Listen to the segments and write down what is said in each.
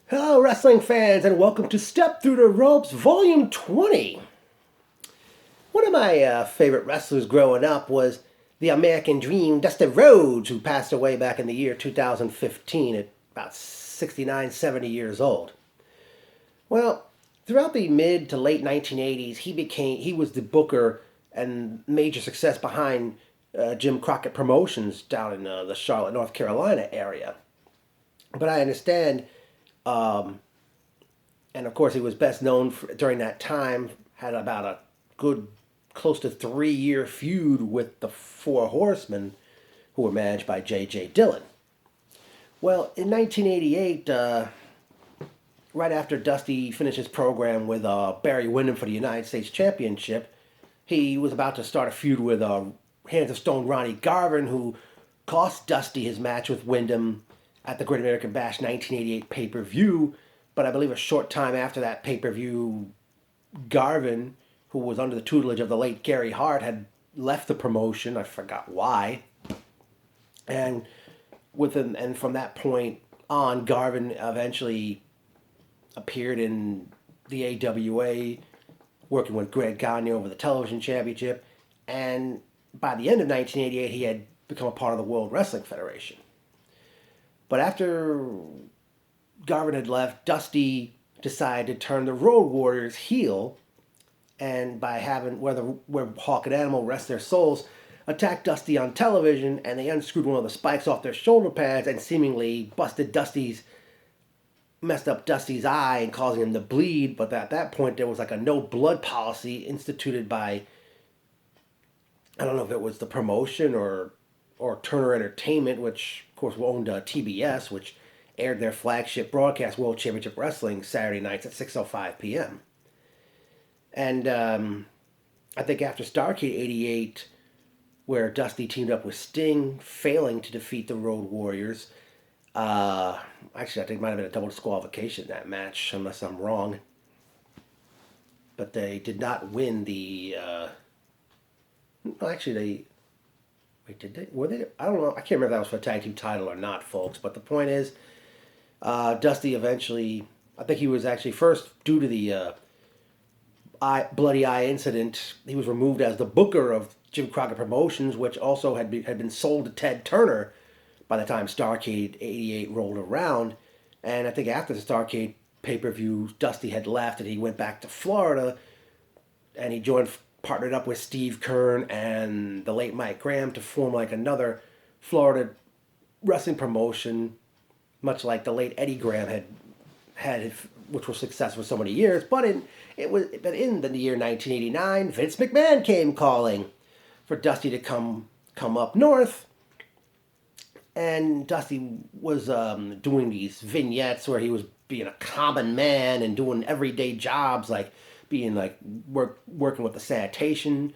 Hello, wrestling fans, and welcome to Step Through the Ropes, Volume 20. One of my favorite wrestlers growing up was the American Dream, Dusty Rhodes, who passed away back in the year 2015 at about 69, 70 years old. Well, throughout the mid to late 1980s, he was the booker and major success behind Jim Crockett Promotions down in the Charlotte, North Carolina area. But I understand um, and of course, he was best known for, during that time, had about a good, close to 3 year feud with the Four Horsemen, who were managed by J.J. Dillon. Well, in 1988, right after Dusty finished his program with Barry Windham for the United States Championship, he was about to start a feud with Hands of Stone Ronnie Garvin, who cost Dusty his match with Windham at the Great American Bash 1988 pay-per-view. But I believe a short time after that pay-per-view, Garvin, who was under the tutelage of the late Gary Hart, had left the promotion. I forgot why. And and from that point on, Garvin eventually appeared in the AWA, working with Greg Gagne over the television championship. And by the end of 1988, he had become a part of the World Wrestling Federation. But after Garvin had left, Dusty decided to turn the Road Warriors heel, and by having where Hawk and Animal rest their souls, attacked Dusty on television, and they unscrewed one of the spikes off their shoulder pads and seemingly messed up Dusty's eye and causing him to bleed. But at that point, there was like a no blood policy instituted by, I don't know if it was the promotion or Turner Entertainment, which of course owned TBS, which aired their flagship broadcast, World Championship Wrestling, Saturday nights at 6:05 p.m. And I think after Starrcade '88, where Dusty teamed up with Sting, failing to defeat the Road Warriors. Actually, I think it might have been a double disqualification in that match, unless I'm wrong. But they did not win the. Well, actually, they. Wait, did they? Were they? I don't know. I can't remember if that was for a tag team title or not, folks. But the point is, Dusty eventually. I think he was actually first, due to the bloody eye incident, he was removed as the booker of Jim Crockett Promotions, which also had been sold to Ted Turner by the time Starrcade '88 rolled around. And I think after the Starrcade pay-per-view, Dusty had left and he went back to Florida, and he partnered up with Steve Kern and the late Mike Graham to form like another Florida wrestling promotion, much like the late Eddie Graham had, which was successful for so many years. But in the year 1989, Vince McMahon came calling for Dusty to come up north, and Dusty was doing these vignettes where he was being a common man and doing everyday jobs like being like working with the sanitation,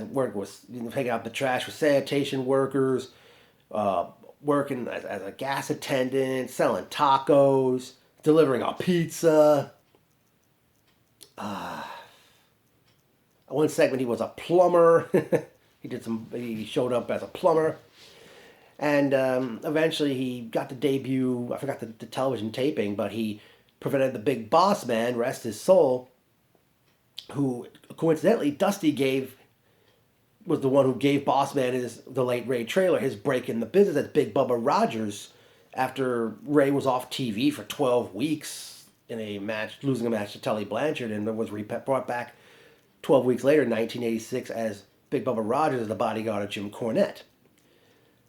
working with taking out the trash with sanitation workers, working as a gas attendant, selling tacos, delivering a pizza. One segment he was a plumber. He showed up as a plumber. And eventually he got to debut, I forgot the television taping, but he prevented the Big Boss Man, rest his soul, who coincidentally Dusty was the one who gave Boss Man, the late Ray Traylor, his break in the business as Big Bubba Rogers after Ray was off TV for 12 weeks in a match, losing a match to Tully Blanchard, and was brought back 12 weeks later in 1986 as Big Bubba Rogers as the bodyguard of Jim Cornette.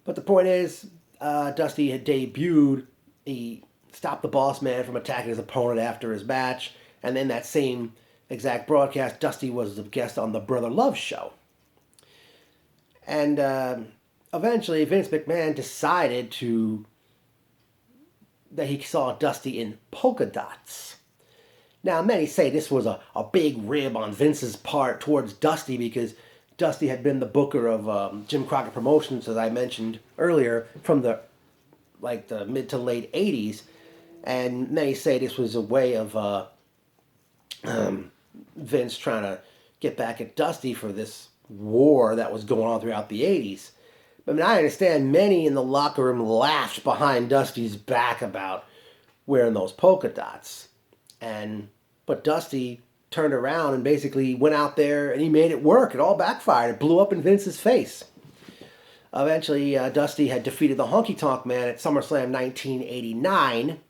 But the point is, Dusty had debuted. He stopped the Boss Man from attacking his opponent after his match, and then that same exact broadcast, Dusty was the guest on the Brother Love show. And eventually, Vince McMahon decided that he saw Dusty in polka dots. Now, many say this was a big rib on Vince's part towards Dusty, because Dusty had been the booker of Jim Crockett Promotions, as I mentioned earlier, from the mid to late '80s, and many say this was a way of Vince trying to get back at Dusty for this war that was going on throughout the '80s. But I understand many in the locker room laughed behind Dusty's back about wearing those polka dots. But Dusty turned around and basically went out there and he made it work. It all backfired. It blew up in Vince's face. Eventually, Dusty had defeated the Honky Tonk Man at SummerSlam 1989.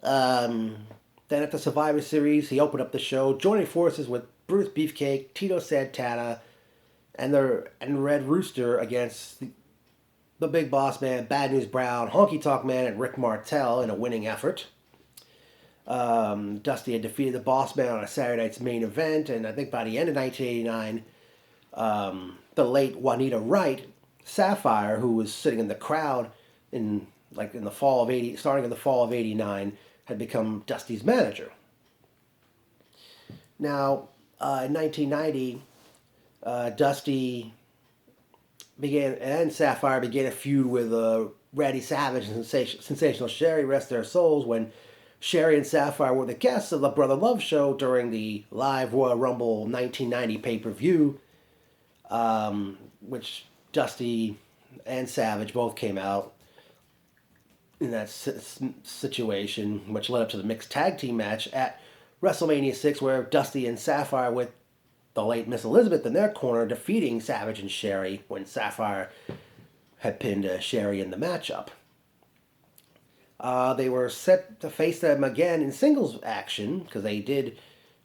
Then at the Survivor Series, he opened up the show, joining forces with Bruce Beefcake, Tito Santana, and Red Rooster against the Big Boss Man, Bad News Brown, Honky Tonk Man, and Rick Martel in a winning effort. Dusty had defeated the Boss Man on a Saturday night's main event, and I think by the end of 1989, the late Juanita Wright, Sapphire, who was sitting in the crowd starting in the fall of '89, had become Dusty's manager. Now, in 1990, Dusty and Sapphire began a feud with Randy Savage and Sensational Sherry, rest their souls, when Sherry and Sapphire were the guests of the Brother Love show during the live Royal Rumble 1990 pay-per-view, which Dusty and Savage both came out in that situation, which led up to the mixed tag team match at WrestleMania 6, where Dusty and Sapphire, with the late Miss Elizabeth in their corner, defeating Savage and Sherry when Sapphire had pinned Sherry in the matchup. They were set to face them again in singles action, because they did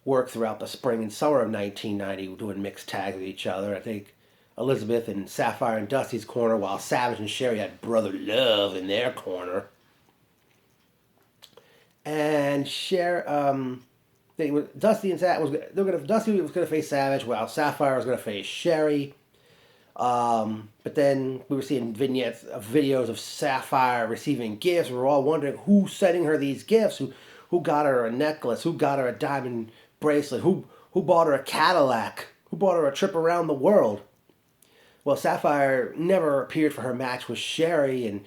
work throughout the spring and summer of 1990 doing mixed tags with each other. I think Elizabeth and Sapphire in Dusty's corner, while Savage and Sherry had Brother Love in their corner. And Dusty was going to face Savage, while Sapphire was going to face Sherry. But then we were seeing vignettes of videos of Sapphire receiving gifts. We were all wondering who's sending her these gifts, who got her a necklace, who got her a diamond bracelet, who bought her a Cadillac, who bought her a trip around the world. Well, Sapphire never appeared for her match with Sherry, and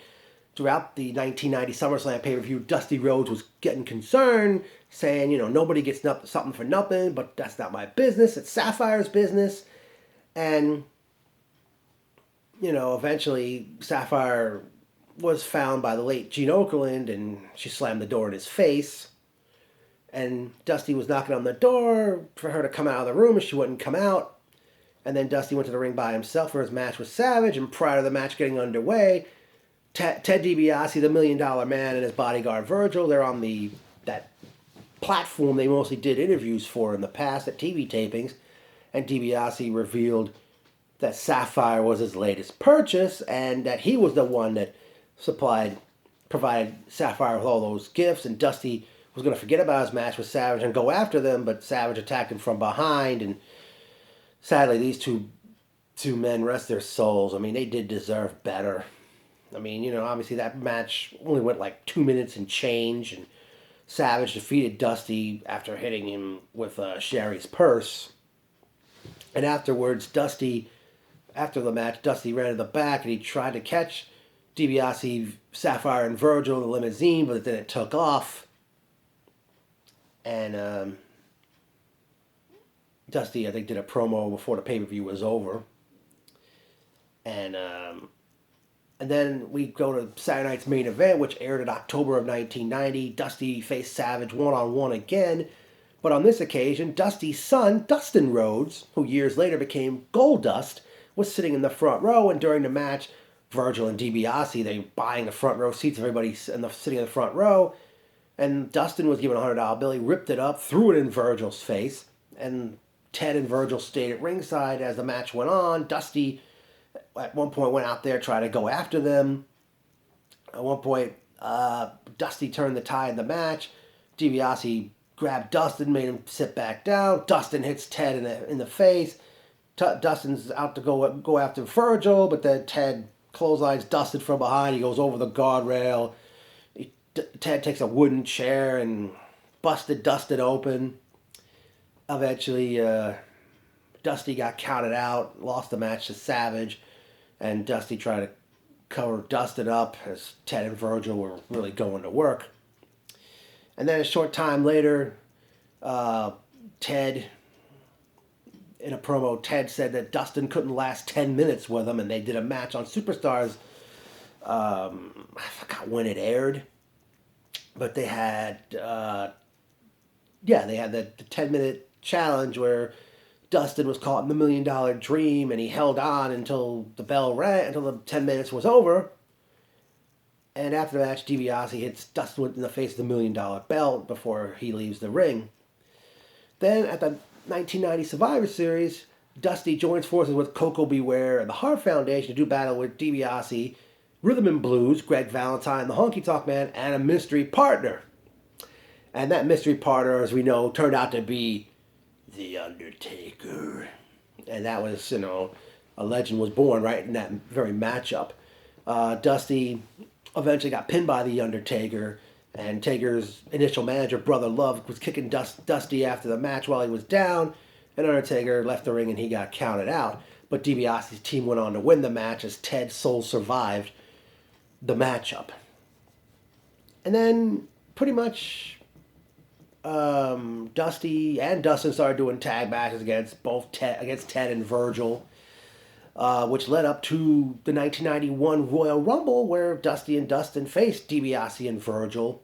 throughout the 1990 SummerSlam pay-per-view, Dusty Rhodes was getting concerned, saying, nobody gets something for nothing, but that's not my business, it's Sapphire's business. And, eventually Sapphire was found by the late Gene Okerlund, and she slammed the door in his face. And Dusty was knocking on the door for her to come out of the room, and she wouldn't come out. And then Dusty went to the ring by himself for his match with Savage, and prior to the match getting underway, Ted DiBiase, the $1 Million Man, and his bodyguard Virgil, they're on that platform they mostly did interviews for in the past at TV tapings, and DiBiase revealed that Sapphire was his latest purchase, and that he was the one that provided Sapphire with all those gifts, and Dusty was going to forget about his match with Savage and go after them, but Savage attacked him from behind, and sadly, these two men, rest their souls. I mean, they did deserve better. I mean, obviously that match only went like 2 minutes and change, and Savage defeated Dusty after hitting him with Sherry's purse. And afterwards, after the match, Dusty ran to the back and he tried to catch DiBiase, Sapphire, and Virgil in the limousine, but then it took off. And Dusty, I think, did a promo before the pay-per-view was over. And then we go to Saturday night's main event, which aired in October of 1990. Dusty faced Savage one-on-one again. But on this occasion, Dusty's son, Dustin Rhodes, who years later became Goldust, was sitting in the front row. And during the match, Virgil and DiBiase, they were buying the front row seats. Everybody sitting in the front row. And Dustin was given a $100 bill. He ripped it up, threw it in Virgil's face. And Ted and Virgil stayed at ringside as the match went on. Dusty, at one point, went out there, tried to go after them. At one point, Dusty turned the tide in the match. DiBiase grabbed Dustin, made him sit back down. Dustin hits Ted in the face. Dustin's out to go after Virgil, but then Ted clotheslines Dustin from behind. He goes over the guardrail. Ted takes a wooden chair and busted Dustin open. Eventually, Dusty got counted out, lost the match to Savage, and Dusty tried to cover Dustin up as Ted and Virgil were really going to work. And then a short time later, Ted, in a promo, Ted said that Dustin couldn't last 10 minutes with him, and they did a match on Superstars. I forgot when it aired. but they had they had the 10-minute challenge where Dustin was caught in the $1 million dream, and he held on until the bell rang, until the 10 minutes was over. And after the match, DiBiase hits Dustin in the face of the $1 million belt before he leaves the ring. Then at the 1990 Survivor Series, Dusty joins forces with Coco Beware and the Hart Foundation to do battle with DiBiase, Rhythm and Blues, Greg Valentine, the Honky Tonk Man, and a mystery partner. And that mystery partner, as we know, turned out to be The Undertaker. And that was, a legend was born right in that very matchup. Dusty eventually got pinned by The Undertaker, and Taker's initial manager, Brother Love, was kicking Dusty after the match while he was down, and Undertaker left the ring and he got counted out. But DiBiase's team went on to win the match as Ted Soul survived the matchup. And then pretty much Dusty and Dustin started doing tag matches against Ted and Virgil, which led up to the 1991 Royal Rumble, where Dusty and Dustin faced DiBiase and Virgil.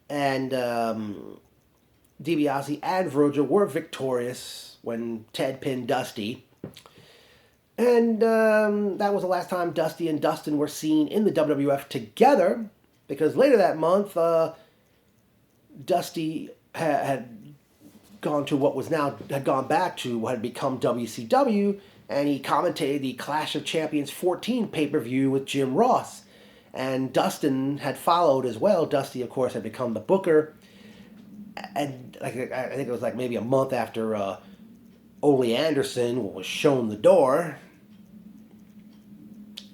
And DiBiase and Virgil were victorious when Ted pinned Dusty. And that was the last time Dusty and Dustin were seen in the WWF together, because later that month, Dusty had gone back to what had become WCW, and he commentated the Clash of Champions 14 pay-per-view with Jim Ross. And Dustin had followed as well. Dusty, of course, had become the booker. And I think it was like maybe a month after Ole Anderson was shown the door.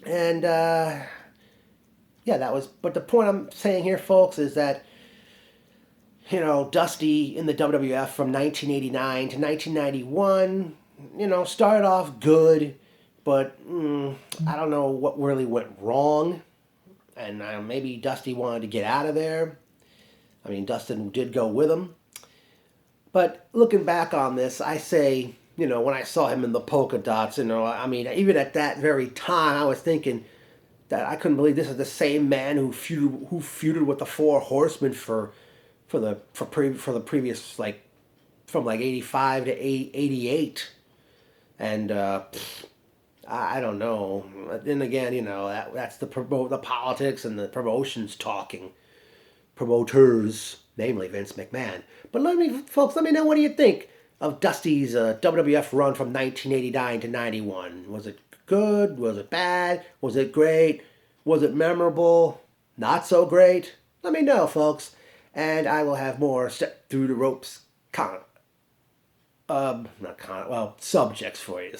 And, that was... But the point I'm saying here, folks, is that, Dusty in the WWF from 1989 to 1991, started off good, but I don't know what really went wrong. And maybe Dusty wanted to get out of there. I mean, Dustin did go with him. But looking back on this, I say, when I saw him in the polka dots, even at that very time, I was thinking that I couldn't believe this is the same man who feuded with the Four Horsemen for the previous, from 85 to 88. And I don't know. Then again, that's the politics and the promotions talking. Promoters, namely Vince McMahon. But let me know, what do you think of Dusty's WWF run from 1989 to 91? Was it good? Was it bad? Was it great? Was it memorable? Not so great? Let me know, folks. And I will have more Step Through the Ropes subjects for you.